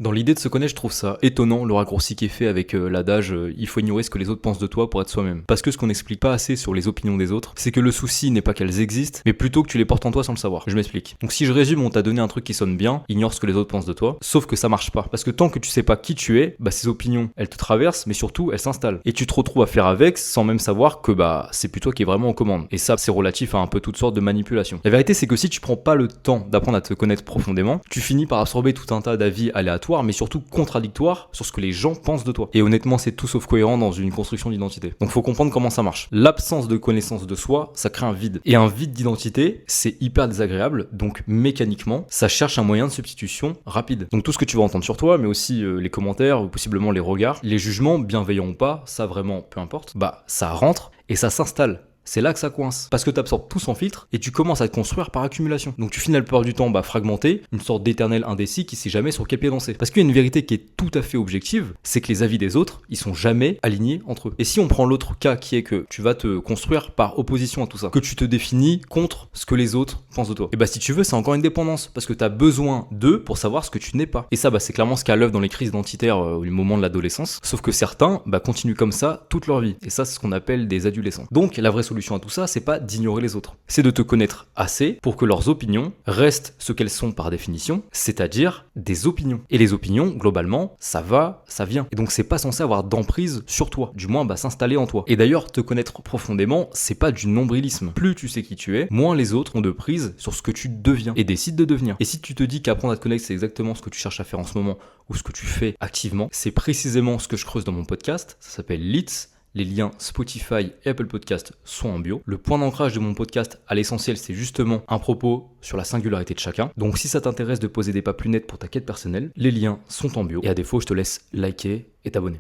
Dans l'idée de se connaître, je trouve ça étonnant le raccourci qui est fait avec l'adage il faut ignorer ce que les autres pensent de toi pour être soi-même. Parce que ce qu'on n'explique pas assez sur les opinions des autres, c'est que le souci n'est pas qu'elles existent, mais plutôt que tu les portes en toi sans le savoir. Je m'explique. Donc si je résume, on t'a donné un truc qui sonne bien, ignore ce que les autres pensent de toi, sauf que ça marche pas. Parce que tant que tu sais pas qui tu es, ces opinions, elles te traversent, mais surtout elles s'installent. Et tu te retrouves à faire avec sans même savoir que c'est plus toi qui es vraiment aux commandes. Et ça, c'est relatif à un peu toutes sortes de manipulations. La vérité, c'est que si tu prends pas le temps d'apprendre à te connaître profondément, tu finis par absorber tout un tas d'avis aléatoires, mais surtout contradictoires sur ce que les gens pensent de toi. Et honnêtement, c'est tout sauf cohérent dans une construction d'identité. Donc faut comprendre comment ça marche. L'absence de connaissance de soi, ça crée un vide. Et un vide d'identité, c'est hyper désagréable, donc mécaniquement, ça cherche un moyen de substitution rapide. Donc tout ce que tu vas entendre sur toi, mais aussi les commentaires, ou possiblement les regards, les jugements, bienveillants ou pas, ça vraiment, peu importe, ça rentre et ça s'installe. C'est là que ça coince. Parce que tu absorbes tout sans filtre et tu commences à te construire par accumulation. Donc tu finis la plupart du temps fragmenté, une sorte d'éternel indécis qui sait jamais sur quel pied danser. Parce qu'il y a une vérité qui est tout à fait objective, c'est que les avis des autres, ils sont jamais alignés entre eux. Et si on prend l'autre cas qui est que tu vas te construire par opposition à tout ça, que tu te définis contre ce que les autres pensent de toi, et si tu veux, c'est encore une dépendance. Parce que tu as besoin d'eux pour savoir ce que tu n'es pas. Et ça, c'est clairement ce qu'à l'œuvre dans les crises identitaires au moment de l'adolescence. Sauf que certains continuent comme ça toute leur vie. Et ça, c'est ce qu'on appelle des adolescents. Donc la vraie solution à tout ça, c'est pas d'ignorer les autres. C'est de te connaître assez pour que leurs opinions restent ce qu'elles sont par définition, c'est-à-dire des opinions. Et les opinions, globalement, ça va, ça vient. Et donc c'est pas censé avoir d'emprise sur toi, du moins s'installer en toi. Et d'ailleurs, te connaître profondément, c'est pas du nombrilisme. Plus tu sais qui tu es, moins les autres ont de prise sur ce que tu deviens et décident de devenir. Et si tu te dis qu'apprendre à te connaître, c'est exactement ce que tu cherches à faire en ce moment ou ce que tu fais activement, c'est précisément ce que je creuse dans mon podcast. Ça s'appelle Leads. Les liens Spotify et Apple Podcast sont en bio. Le point d'ancrage de mon podcast à l'essentiel, c'est justement un propos sur la singularité de chacun. Donc si ça t'intéresse de poser des pas plus nets pour ta quête personnelle, les liens sont en bio. Et à défaut, je te laisse liker et t'abonner.